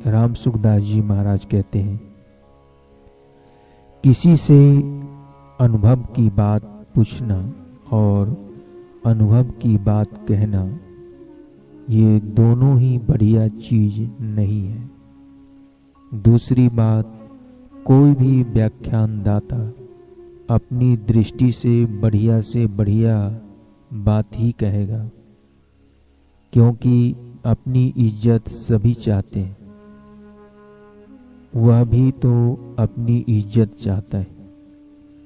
राम सुखदास जी महाराज कहते हैं, किसी से अनुभव की बात पूछना और अनुभव की बात कहना, ये दोनों ही बढ़िया चीज नहीं है। दूसरी बात, कोई भी व्याख्यानदाता अपनी दृष्टि से बढ़िया बात ही कहेगा, क्योंकि अपनी इज्जत सभी चाहते हैं। वह भी तो अपनी इज्जत चाहता है,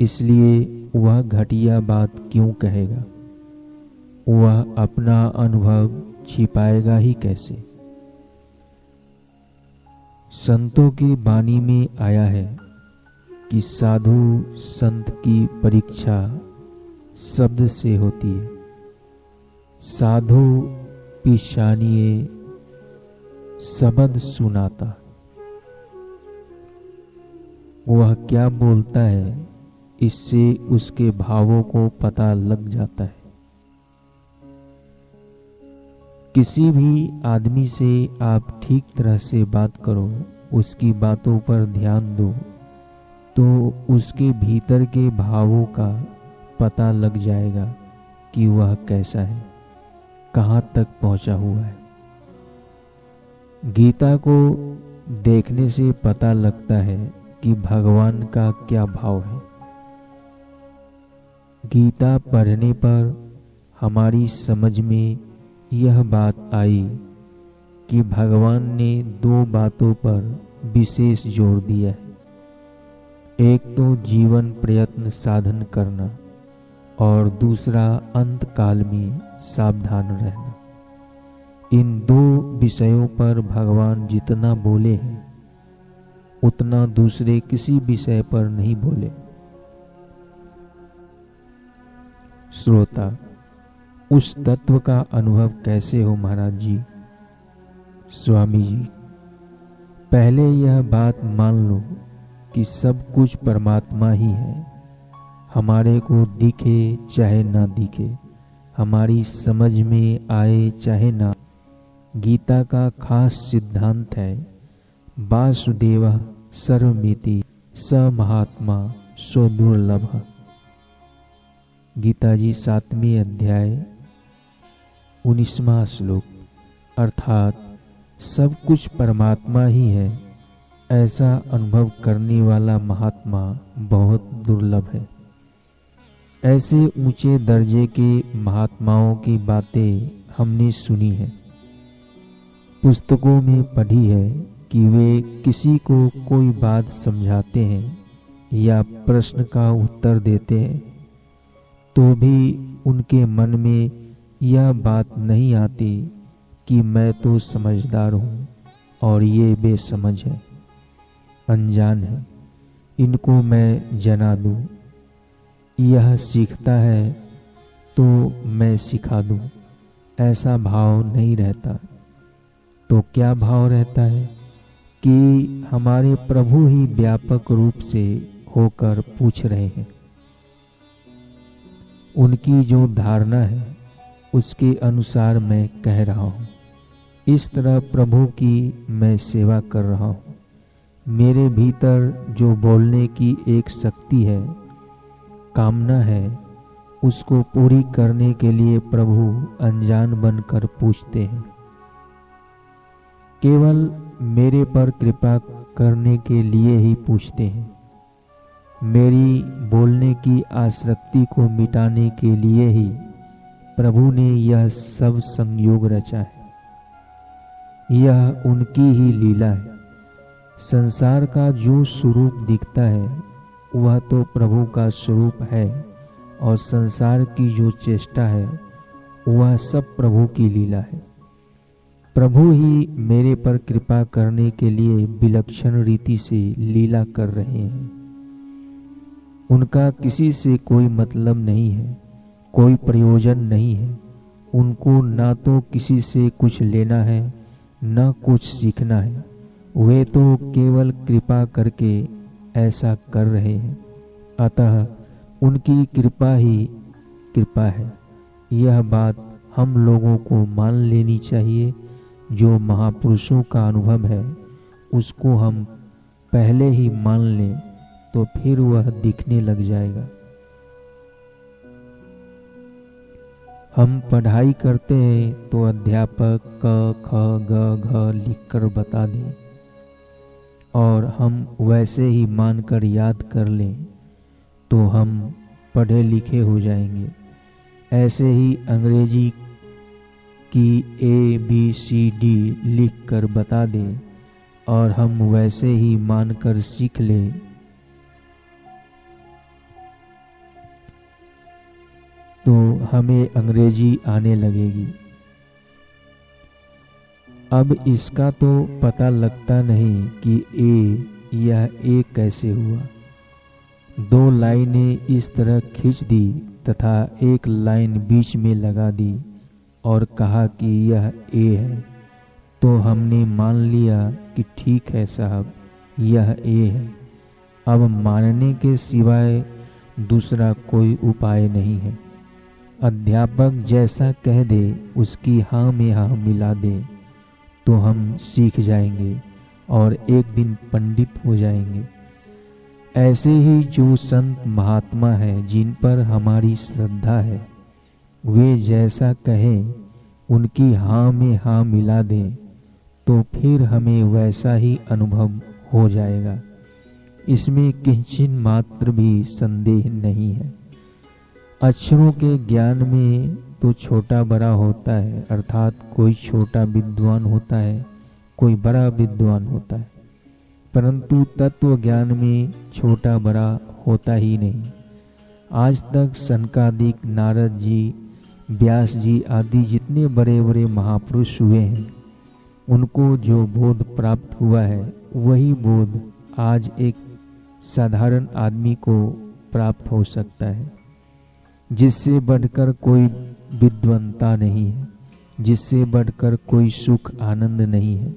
इसलिए वह घटिया बात क्यों कहेगा? वह अपना अनुभव छिपाएगा ही कैसे? संतों की वाणी में आया है कि साधु संत की परीक्षा शब्द से होती है। साधु पिशानिए शब्द सुनाता। वह क्या बोलता है, इससे उसके भावों को पता लग जाता है। किसी भी आदमी से आप ठीक तरह से बात करो, उसकी बातों पर ध्यान दो, तो उसके भीतर के भावों का पता लग जाएगा कि वह कैसा है, कहाँ तक पहुँचा हुआ है। गीता को देखने से पता लगता है कि भगवान का क्या भाव है। गीता पढ़ने पर हमारी समझ में यह बात आई कि भगवान ने दो बातों पर विशेष जोर दिया है। एक तो जीवन प्रयत्न साधन करना और दूसरा अंत काल में सावधान रहना। इन दो विषयों पर भगवान जितना बोले हैं, उतना दूसरे किसी विषय पर नहीं बोले। श्रोता, उस तत्व का अनुभव कैसे हो महाराज जी? स्वामी जी, पहले यह बात मान लो कि सब कुछ परमात्मा ही है। हमारे को दिखे चाहे ना दिखे, हमारी समझ में आए चाहे ना। गीता का खास सिद्धांत है, वासुदेव सर्वमिति स महात्मा सो दुर्लभ। गीता जी 7वें अध्याय 19वां श्लोक। अर्थात सब कुछ परमात्मा ही है, ऐसा अनुभव करने वाला महात्मा बहुत दुर्लभ है। ऐसे ऊंचे दर्जे के महात्माओं की बातें हमने सुनी है, पुस्तकों में पढ़ी है कि वे किसी को कोई बात समझाते हैं या प्रश्न का उत्तर देते हैं, तो भी उनके मन में यह बात नहीं आती कि मैं तो समझदार हूँ और ये बेसमझ है, अनजान है, इनको मैं जना दूँ। यह सीखता है तो मैं सिखा दूँ, ऐसा भाव नहीं रहता। तो क्या भाव रहता है कि हमारे प्रभु ही व्यापक रूप से होकर पूछ रहे हैं। उनकी जो धारणा है उसके अनुसार मैं कह रहा हूँ। इस तरह प्रभु की मैं सेवा कर रहा हूँ। मेरे भीतर जो बोलने की एक शक्ति है, कामना है, उसको पूरी करने के लिए प्रभु अनजान बनकर पूछते हैं। केवल मेरे पर कृपा करने के लिए ही पूछते हैं। मेरी बोलने की आसक्ति को मिटाने के लिए ही प्रभु ने यह सब संयोग रचा है। यह उनकी ही लीला है। संसार का जो स्वरूप दिखता है वह तो प्रभु का स्वरूप है, और संसार की जो चेष्टा है वह सब प्रभु की लीला है। प्रभु ही मेरे पर कृपा करने के लिए विलक्षण रीति से लीला कर रहे हैं। उनका किसी से कोई मतलब नहीं है, कोई प्रयोजन नहीं है। उनको ना तो किसी से कुछ लेना है, ना कुछ सीखना है। वे तो केवल कृपा करके ऐसा कर रहे हैं। अतः उनकी कृपा ही कृपा है। यह बात हम लोगों को मान लेनी चाहिए। जो महापुरुषों का अनुभव है उसको हम पहले ही मान लें तो फिर वह दिखने लग जाएगा। हम पढ़ाई करते हैं तो अध्यापक क ख ग घ लिखकर बता दें और हम वैसे ही मानकर याद कर लें तो हम पढ़े लिखे हो जाएंगे। ऐसे ही अंग्रेजी की ABCD लिख कर बता दें और हम वैसे ही मानकर सीख लें तो हमें अंग्रेजी आने लगेगी। अब इसका तो पता लगता नहीं कि यह ए कैसे हुआ। 2 लाइनें इस तरह खींच दी तथा एक लाइन बीच में लगा दी और कहा कि यह ए है, तो हमने मान लिया कि ठीक है साहब, यह ए है। अब मानने के सिवाय दूसरा कोई उपाय नहीं है। अध्यापक जैसा कह दे उसकी हाँ में हाँ मिला दे तो हम सीख जाएंगे और एक दिन पंडित हो जाएंगे। ऐसे ही जो संत महात्मा है जिन पर हमारी श्रद्धा है, वे जैसा कहें उनकी हाँ में हाँ मिला दें तो फिर हमें वैसा ही अनुभव हो जाएगा। इसमें किंचित मात्र भी संदेह नहीं है। अक्षरों के ज्ञान में तो छोटा बड़ा होता है, अर्थात कोई छोटा विद्वान होता है, कोई बड़ा विद्वान होता है, परंतु तत्व ज्ञान में छोटा बड़ा होता ही नहीं। आज तक सनकादिक, नारद जी, व्यास जी आदि जितने बड़े बड़े महापुरुष हुए हैं, उनको जो बोध प्राप्त हुआ है वही बोध आज एक साधारण आदमी को प्राप्त हो सकता है। जिससे बढ़कर कोई विद्वंता नहीं है, जिससे बढ़कर कोई सुख आनंद नहीं है,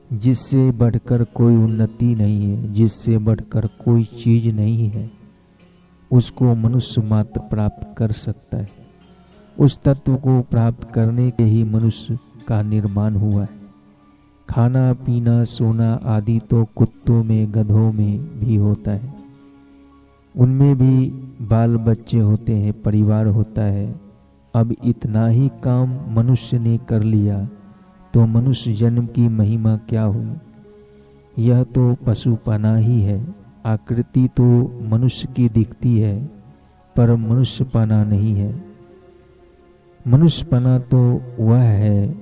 जिससे बढ़कर कोई उन्नति नहीं है, जिससे बढ़कर कोई चीज नहीं है, उसको मनुष्य मात्र प्राप्त कर सकता है। उस तत्व को प्राप्त करने के ही मनुष्य का निर्माण हुआ है। खाना पीना सोना आदि तो कुत्तों में गधों में भी होता है, उनमें भी बाल बच्चे होते हैं, परिवार होता है। अब इतना ही काम मनुष्य ने कर लिया तो मनुष्य जन्म की महिमा क्या हुई। यह तो पशुपना ही है। आकृति तो मनुष्य की दिखती है पर मनुष्यपना नहीं है। मनुष्यपना तो वह है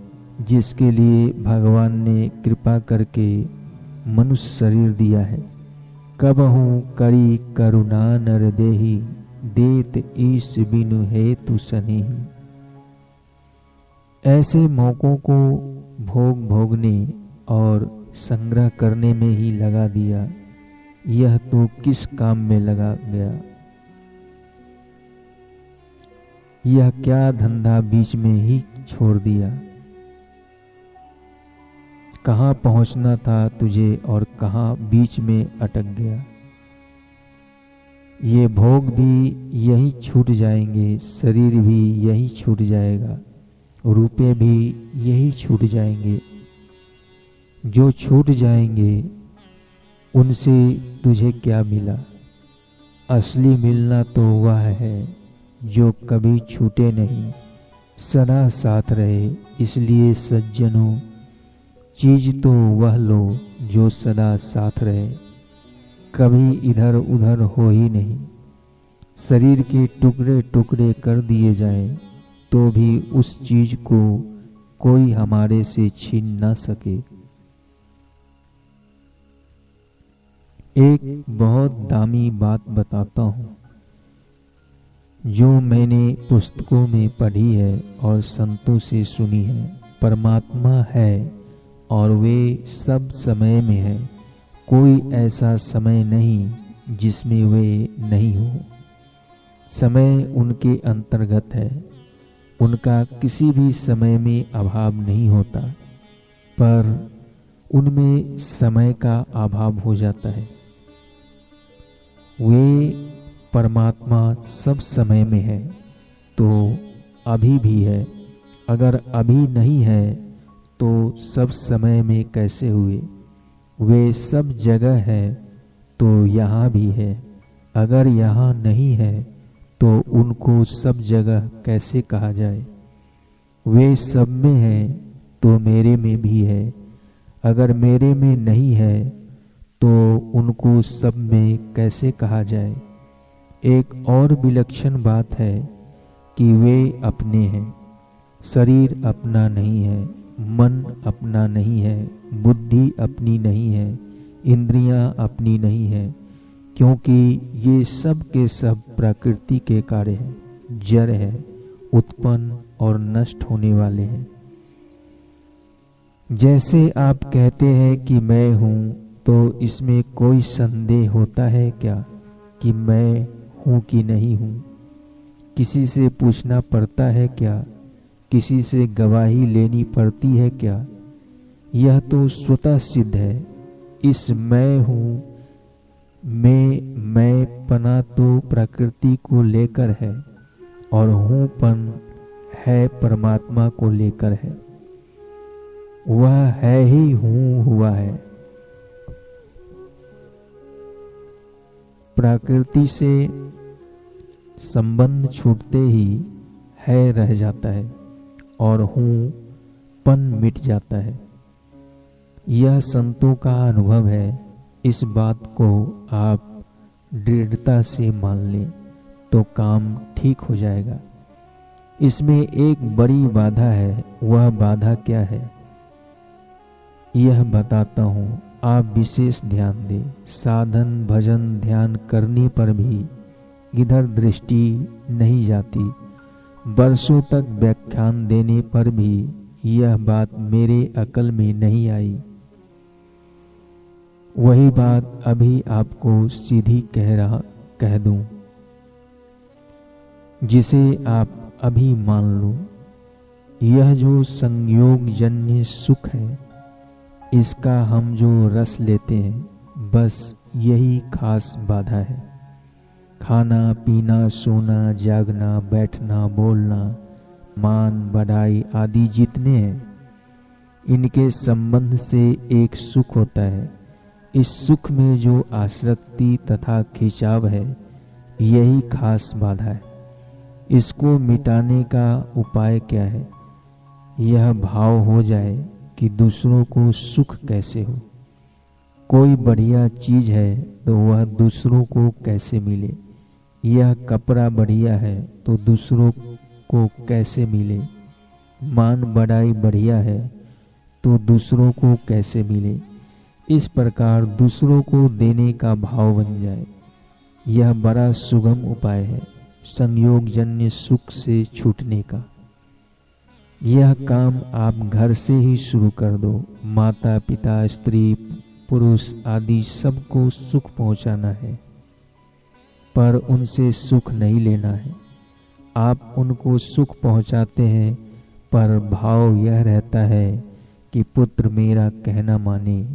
जिसके लिए भगवान ने कृपा करके मनुष्य शरीर दिया है। कबहू करी करुणा नर देहि, देत ईश बिनु हेतु सनेहि। ऐसे मौकों को भोग भोगने और संग्रह करने में ही लगा दिया, यह तो किस काम में लगा गया। यह क्या धंधा बीच में ही छोड़ दिया। कहाँ पहुंचना था तुझे और कहाँ बीच में अटक गया। ये भोग भी यही छूट जाएंगे, शरीर भी यही छूट जाएगा, रुपए भी यही छूट जाएंगे। जो छूट जाएंगे उनसे तुझे क्या मिला। असली मिलना तो वह है जो कभी छूटे नहीं, सदा साथ रहे। इसलिए सज्जनों, चीज तो वह लो जो सदा साथ रहे, कभी इधर उधर हो ही नहीं। शरीर के टुकड़े टुकड़े कर दिए जाएं तो भी उस चीज को कोई हमारे से छीन ना सके। एक बहुत दामी बात बताता हूँ जो मैंने पुस्तकों में पढ़ी है और संतों से सुनी है। परमात्मा है और वे सब समय में है। कोई ऐसा समय नहीं जिसमें वे नहीं हो। समय उनके अंतर्गत है, उनका किसी भी समय में अभाव नहीं होता, पर उनमें समय का अभाव हो जाता है। वे परमात्मा सब समय में है तो अभी भी है। अगर अभी नहीं है तो सब समय में कैसे हुए। वे सब जगह है तो यहाँ भी है। अगर यहाँ नहीं है तो उनको सब जगह कैसे कहा जाए? वे सब में है तो मेरे में भी है। अगर मेरे में नहीं है तो उनको सब में कैसे कहा जाए? एक और विलक्षण बात है कि वे अपने हैं। शरीर अपना नहीं है, मन अपना नहीं है, बुद्धि अपनी नहीं है, इंद्रियां अपनी नहीं है, क्योंकि ये सब के सब प्रकृति के कार्य हैं, जड़ है, उत्पन्न और नष्ट होने वाले हैं। जैसे आप कहते हैं कि मैं हूँ, तो इसमें कोई संदेह होता है क्या कि मैं हूँ कि नहीं हूँ? किसी से पूछना पड़ता है क्या? किसी से गवाही लेनी पड़ती है क्या? यह तो स्वतः सिद्ध है। इस मैं हूँ मैं पना तो प्रकृति को लेकर है और हूँपन है परमात्मा को लेकर है। वह है ही हूँ हुआ है। प्रकृति से संबंध छूटते ही है रह जाता है और हूँपन मिट जाता है। यह संतों का अनुभव है। इस बात को आप दृढ़ता से मान लें तो काम ठीक हो जाएगा। इसमें एक बड़ी बाधा है। वह बाधा क्या है यह बताता हूँ, आप विशेष ध्यान दें। साधन भजन ध्यान करने पर भी इधर दृष्टि नहीं जाती। वर्षों तक व्याख्यान देने पर भी यह बात मेरे अकल में नहीं आई। वही बात अभी आपको सीधी कह दूं, जिसे आप अभी मान लो। यह जो संयोग जन्य सुख है, इसका हम जो रस लेते हैं, बस यही खास बाधा है। खाना पीना, सोना, जागना, बैठना, बोलना, मान बढ़ाई आदि जितने हैं, इनके संबंध से एक सुख होता है। इस सुख में जो आसक्ति तथा खिंचाव है, यही खास बाधा है। इसको मिटाने का उपाय क्या है? यह भाव हो जाए कि दूसरों को सुख कैसे हो। कोई बढ़िया चीज है तो वह दूसरों को कैसे मिले। यह कपड़ा बढ़िया है तो दूसरों को कैसे मिले। मान बढ़ाई बढ़िया है तो दूसरों को कैसे मिले। इस प्रकार दूसरों को देने का भाव बन जाए। यह बड़ा सुगम उपाय है संयोग जन्य सुख से छूटने का। यह काम आप घर से ही शुरू कर दो। माता पिता, स्त्री पुरुष आदि सबको सुख पहुंचाना है, पर उनसे सुख नहीं लेना है। आप उनको सुख पहुंचाते हैं, पर भाव यह रहता है कि पुत्र मेरा कहना माने।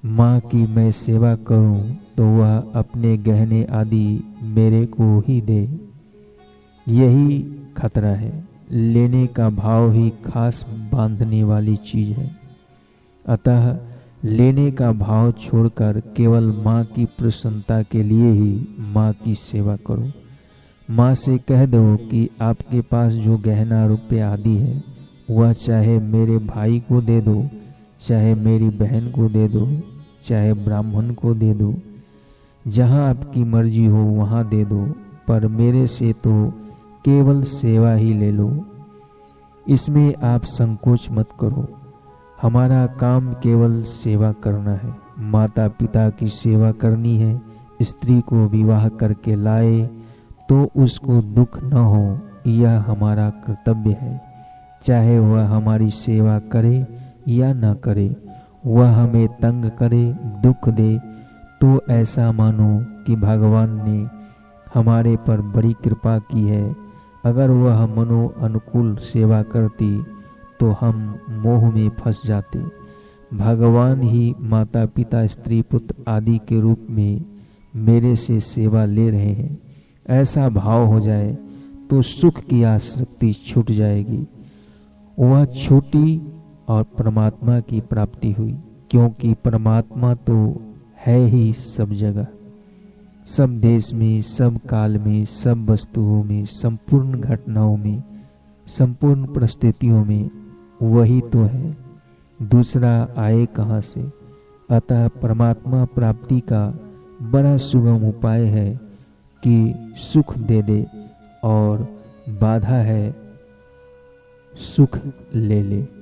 माँ की मैं सेवा करूं तो वह अपने गहने आदि मेरे को ही दे। यही खतरा है। लेने का भाव ही खास बांधने वाली चीज है। अतः लेने का भाव छोड़कर केवल माँ की प्रसन्नता के लिए ही माँ की सेवा करो। माँ से कह दो कि आपके पास जो गहना रुपये आदि है, वह चाहे मेरे भाई को दे दो, चाहे मेरी बहन को दे दो, चाहे ब्राह्मण को दे दो, जहाँ आपकी मर्जी हो वहाँ दे दो, पर मेरे से तो केवल सेवा ही ले लो। इसमें आप संकोच मत करो। हमारा काम केवल सेवा करना है। माता पिता की सेवा करनी है। स्त्री को विवाह करके लाए तो उसको दुख न हो, यह हमारा कर्तव्य है। चाहे वह हमारी सेवा करे या न करे, वह हमें तंग करे, दुख दे, तो ऐसा मानो कि भगवान ने हमारे पर बड़ी कृपा की है। अगर वह मनो अनुकूल सेवा करती तो हम मोह में फंस जाते। भगवान ही माता पिता, स्त्री पुत्र आदि के रूप में मेरे से सेवा ले रहे हैं, ऐसा भाव हो जाए तो सुख की आसक्ति छूट जाएगी। वह छूटी और परमात्मा की प्राप्ति हुई। क्योंकि परमात्मा तो है ही सब जगह, सब देश में, सब काल में, सब वस्तुओं में, संपूर्ण घटनाओं में, संपूर्ण परिस्थितियों में वही तो है, दूसरा आए कहाँ से। अतः परमात्मा प्राप्ति का बड़ा सुगम उपाय है कि सुख दे दे और बाधा है सुख ले ले।